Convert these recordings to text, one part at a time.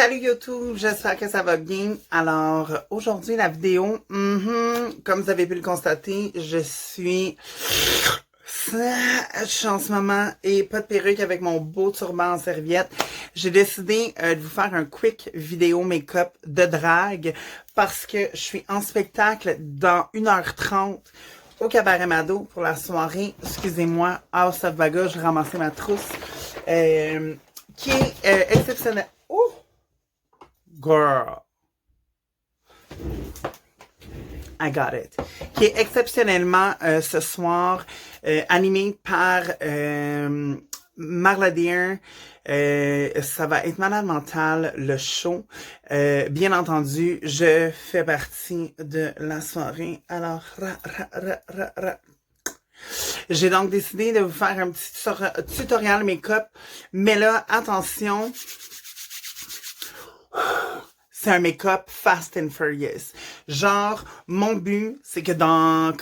Salut YouTube, j'espère que ça va bien. Alors, aujourd'hui, la vidéo, comme vous avez pu le constater, je suis en ce moment et pas de perruque avec mon beau turban en serviette. J'ai décidé de vous faire un quick vidéo make-up de drague parce que je suis en spectacle dans 1h30 au Cabaret Mado pour la soirée, excusez-moi, House of Vaga, je ramassais ma trousse, qui est exceptionnelle. Oh! Girl. I got it. Qui est exceptionnellement ce soir animé par Marla Deer. Ça va être malade mental, le show. Bien entendu, je fais partie de la soirée. Alors, j'ai donc décidé de vous faire un petit tutoriel make-up. Mais là, attention, c'est un make-up fast and furious. Genre, mon but, c'est que dans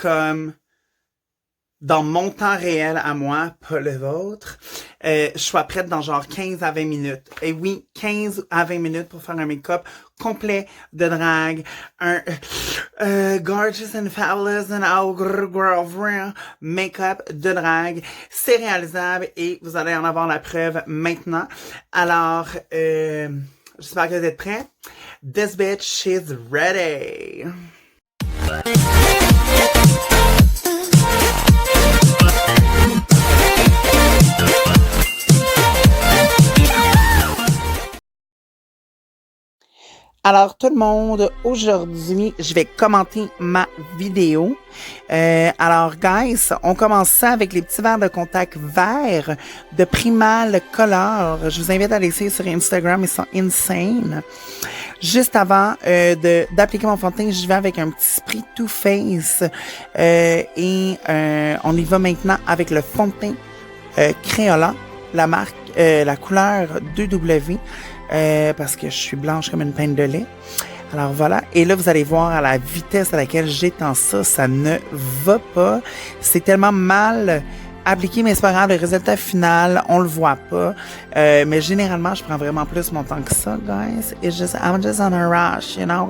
mon temps réel à moi, pas le vôtre, je sois prête dans genre 15 à 20 minutes. Et oui, 15 à 20 minutes pour faire un make-up complet de drague. Un gorgeous and fabulous and girlfriend make-up de drague. C'est réalisable et vous allez en avoir la preuve maintenant. Alors, j'espère que vous êtes prêts. This bitch is ready. Alors tout le monde, aujourd'hui, je vais commenter ma vidéo. Alors guys, on commence ça avec les petits verres de contact verts de Primal Color. Je vous invite à les suivre sur Instagram, ils sont insane. Juste avant d'appliquer mon fond de teint, je vais avec un petit spray Too Faced et on y va maintenant avec le fond de teint Crayola, la marque, la couleur 2W. Parce que je suis blanche comme une pinte de lait. Alors voilà. Et là, vous allez voir à la vitesse à laquelle j'étends ça, ça ne va pas. C'est tellement mal appliqué, mais c'est pas grave. Le résultat final, on le voit pas. Mais généralement, je prends vraiment plus mon temps que ça, guys. I'm just on a rush, you know,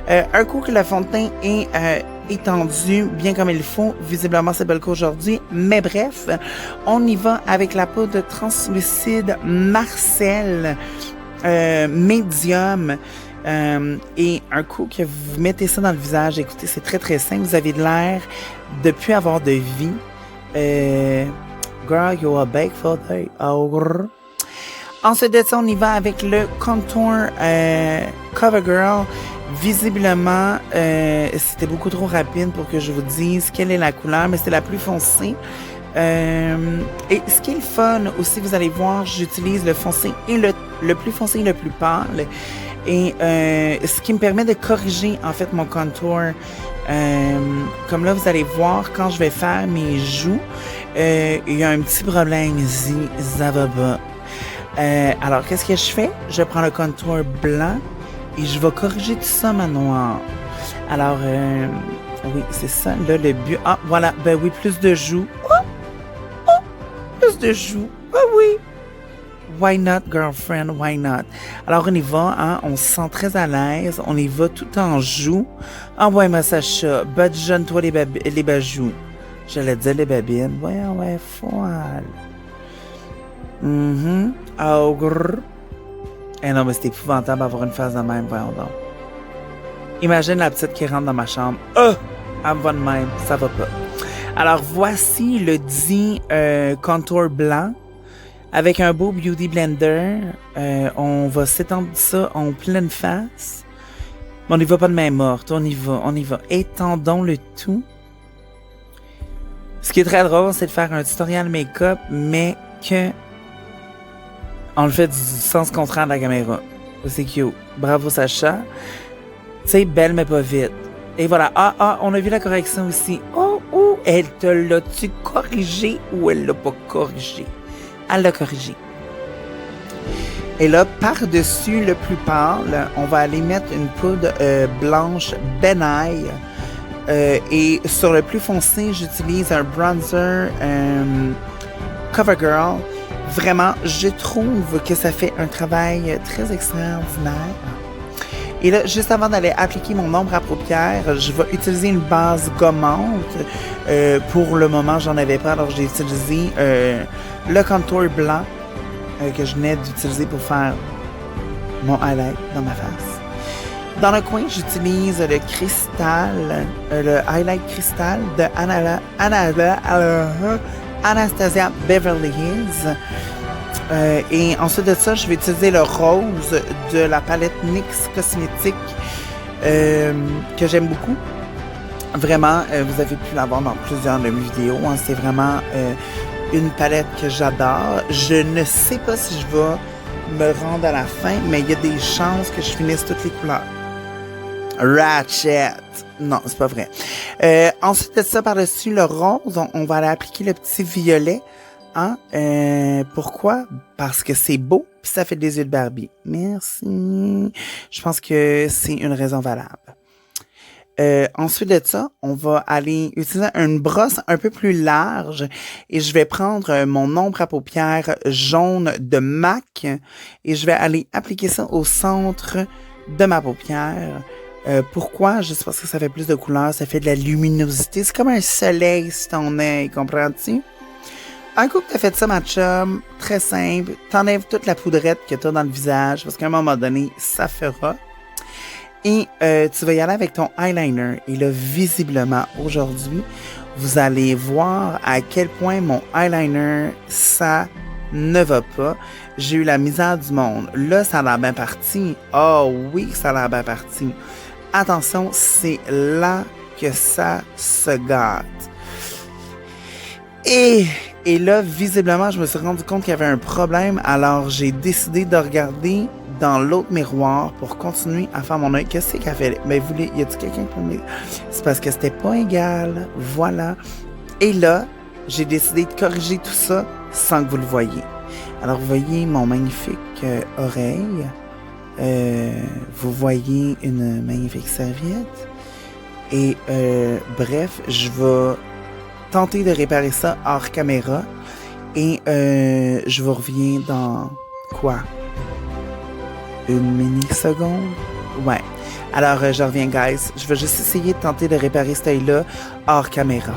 un coup que le fond de teint est étendu bien comme il faut. Visiblement, c'est pas le cas aujourd'hui. Mais bref, on y va avec la poudre translucide Marcel Medium. Et un coup que vous mettez ça dans le visage, écoutez, c'est très très simple. Vous avez de l'air de plus avoir de vie. Girl, you are big for day. Ensuite de ça, on y va avec le contour CoverGirl. Visiblement, c'était beaucoup trop rapide pour que je vous dise quelle est la couleur, mais c'est la plus foncée. Et ce qui est le fun aussi, vous allez voir, j'utilise le foncé et le plus foncé et le plus pâle. Et ce qui me permet de corriger en fait mon contour. Comme là, vous allez voir, quand je vais faire mes joues, il y a un petit problème ici, ça va pas. Alors, qu'est-ce que je fais? Je prends le contour blanc et je vais corriger tout ça ma noire. Alors, oui, c'est ça, là, le but. Ah, voilà, ben oui, plus de joues. Plus de joues. Ah oui. Why not, girlfriend? Why not? Alors, on y va, hein? On se sent très à l'aise. On y va tout en joue. Ah ouais, ma Sacha, badigeonne-toi les bajoux. J'allais dire les babines. Ouais, foile. Oh, grrr. Eh non, mais c'est épouvantable d'avoir une face de même, voyons donc. Imagine la petite qui rentre dans ma chambre. Elle me va de même, ça va pas. Alors, voici le dit contour blanc. Avec un beau Beauty Blender, on va s'étendre ça en pleine face. Mais on n'y va pas de main morte, on y va. Étendons le tout. Ce qui est très drôle, c'est de faire un tutoriel make-up, mais que on le fait du sens contraire de la caméra. C'est cute. Bravo Sacha. Tu sais, belle mais pas vite. Et voilà. On a vu la correction aussi. Elle te l'a-tu corrigé ou elle l'a pas corrigé? Elle l'a corrigé. Et là, par-dessus le plus pâle, on va aller mettre une poudre blanche Benai. Et sur le plus foncé, j'utilise un bronzer CoverGirl. Vraiment, je trouve que ça fait un travail très extraordinaire. Et là, juste avant d'aller appliquer mon ombre à paupières, je vais utiliser une base gommante. Pour le moment, j'en avais pas, alors j'ai utilisé le contour blanc que je venais d'utiliser pour faire mon highlight dans ma face. Dans le coin, j'utilise le cristal, le highlight cristal de Anastasia Beverly Hills. Et ensuite de ça, je vais utiliser le rose de la palette NYX Cosmétique que j'aime beaucoup. Vraiment, vous avez pu l'avoir dans plusieurs de mes vidéos. Hein. C'est vraiment une palette que j'adore. Je ne sais pas si je vais me rendre à la fin, mais il y a des chances que je finisse toutes les couleurs. Ratchet! Non, c'est pas vrai. Ensuite de ça, par-dessus le rose, on va aller appliquer le petit violet. Hein? Pourquoi? Parce que c'est beau, puis ça fait des yeux de Barbie. Merci. Je pense que c'est une raison valable. Ensuite de ça, on va aller utiliser une brosse un peu plus large et je vais prendre mon ombre à paupières jaune de MAC et je vais aller appliquer ça au centre de ma paupière. Pourquoi? Juste parce que ça fait plus de couleurs, ça fait de la luminosité. C'est comme un soleil sur ton œil, comprends-tu? Un coup que t'as fait ça, ma chum, très simple, t'enlèves toute la poudrette que t'as dans le visage, parce qu'à un moment donné, ça fera. Et tu vas y aller avec ton eyeliner. Et là, visiblement, aujourd'hui, vous allez voir à quel point mon eyeliner, ça ne va pas. J'ai eu la misère du monde. Là, ça a l'air bien parti. Oh oui, ça a l'air bien parti. Attention, c'est là que ça se gâte. Et là, visiblement, je me suis rendu compte qu'il y avait un problème. Alors, j'ai décidé de regarder dans l'autre miroir pour continuer à faire mon œil. Qu'est-ce qu'elle fait? Mais y a-t-il quelqu'un pour me... C'est parce que c'était pas égal. Voilà. Et là, j'ai décidé de corriger tout ça sans que vous le voyiez. Alors, vous voyez mon magnifique oreille. Vous voyez une magnifique serviette. Et bref, je vais tenter de réparer ça hors caméra. Et je vous reviens dans quoi? Une mini-seconde? Ouais. Alors, je reviens, guys. Je vais juste essayer de tenter de réparer cet œil-là hors caméra.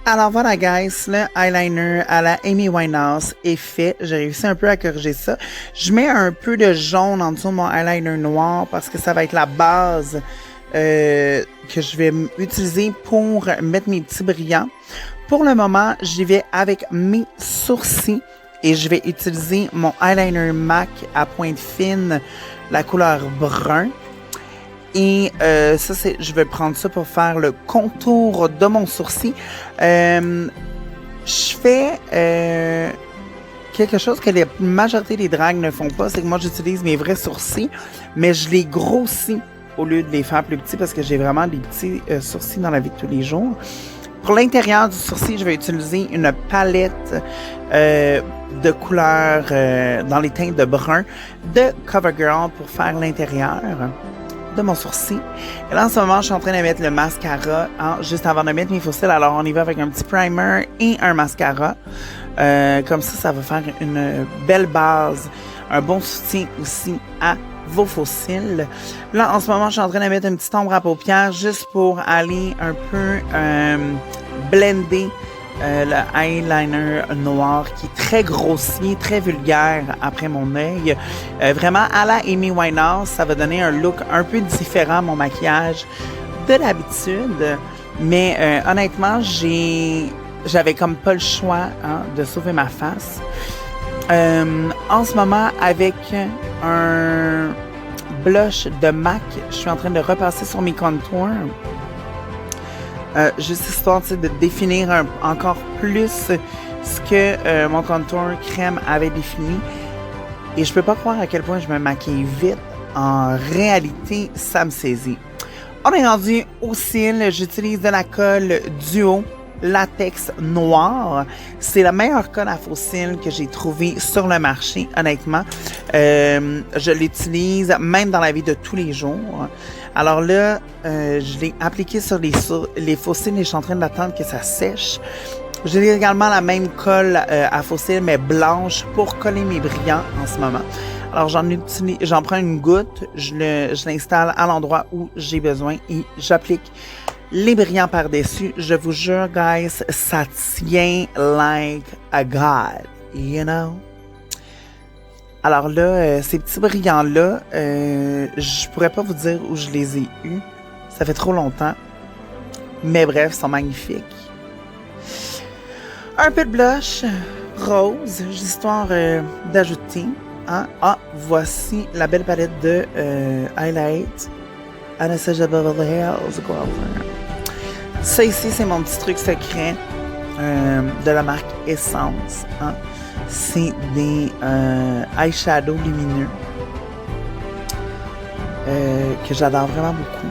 Alors voilà, guys, le eyeliner à la Amy Winehouse est fait. J'ai réussi un peu à corriger ça. Je mets un peu de jaune en dessous de mon eyeliner noir parce que ça va être la base que je vais utiliser pour mettre mes petits brillants. Pour le moment, j'y vais avec mes sourcils et je vais utiliser mon eyeliner MAC à pointe fine, la couleur brun. Et ça, je vais prendre ça pour faire le contour de mon sourcil. Je fais quelque chose que la majorité des drags ne font pas, c'est que moi, j'utilise mes vrais sourcils, mais je les grossis au lieu de les faire plus petits parce que j'ai vraiment des petits sourcils dans la vie de tous les jours. Pour l'intérieur du sourcil, je vais utiliser une palette de couleurs dans les teintes de brun de CoverGirl pour faire l'intérieur de mon sourcil. Et là, en ce moment, je suis en train de mettre le mascara juste avant de mettre mes faux cils. Alors, on y va avec un petit primer et un mascara. Comme ça va faire une belle base, un bon soutien aussi à vos faux cils. Là, en ce moment, je suis en train de mettre une petite ombre à paupières juste pour aller un peu blender le eyeliner noir qui est très grossier, très vulgaire après mon œil. Vraiment, à la Amy Winehouse, ça va donner un look un peu différent à mon maquillage de l'habitude. Mais honnêtement, j'avais comme pas le choix de sauver ma face. En ce moment, avec un blush de MAC, je suis en train de repasser sur mes contours. Juste histoire de définir encore plus ce que mon contour crème avait défini. Et je peux pas croire à quel point je me maquille vite. En réalité, ça me saisit. On est rendu aux cils. J'utilise de la colle Duo latex noir. C'est le meilleur col à faux cils que j'ai trouvé sur le marché, honnêtement. Je l'utilise même dans la vie de tous les jours. Alors là, je l'ai appliqué sur les faux cils et je suis en train d'attendre que ça sèche. J'ai également la même colle à faux cils, mais blanche, pour coller mes brillants en ce moment. Alors, j'en prends une goutte, je l'installe à l'endroit où j'ai besoin et j'applique les brillants par-dessus. Je vous jure, guys, ça tient like a god, you know? Alors là, ces petits brillants-là, je pourrais pas vous dire où je les ai eus. Ça fait trop longtemps. Mais bref, ils sont magnifiques. Un peu de blush rose, histoire d'ajouter. Hein? Ah, voici la belle palette de highlight Anastasia Beverly Hills Girlfriend. Ça ici, c'est mon petit truc secret de la marque Essence. Hein? C'est des eyeshadows lumineux que j'adore vraiment beaucoup.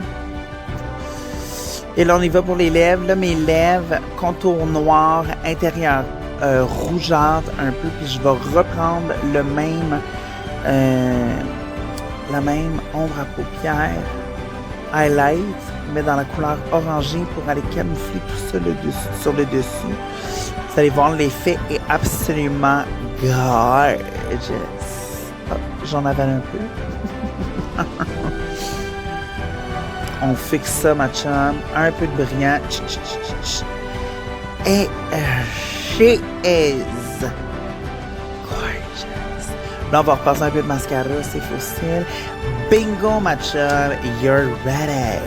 Et là, on y va pour les lèvres. Là, mes lèvres, contour noir, intérieur rougeâtre un peu. Puis je vais reprendre la même ombre à paupières, highlight, mais dans la couleur orangée pour aller camoufler tout ça sur le dessus. Vous allez voir, l'effet est absolument gorgeous. Oh, j'en avale un peu. On fixe ça, ma chum. Un peu de brillant. Et she is gorgeous. Là, on va repasser un peu de mascara, c'est facile. Bingo, ma chum. You're ready.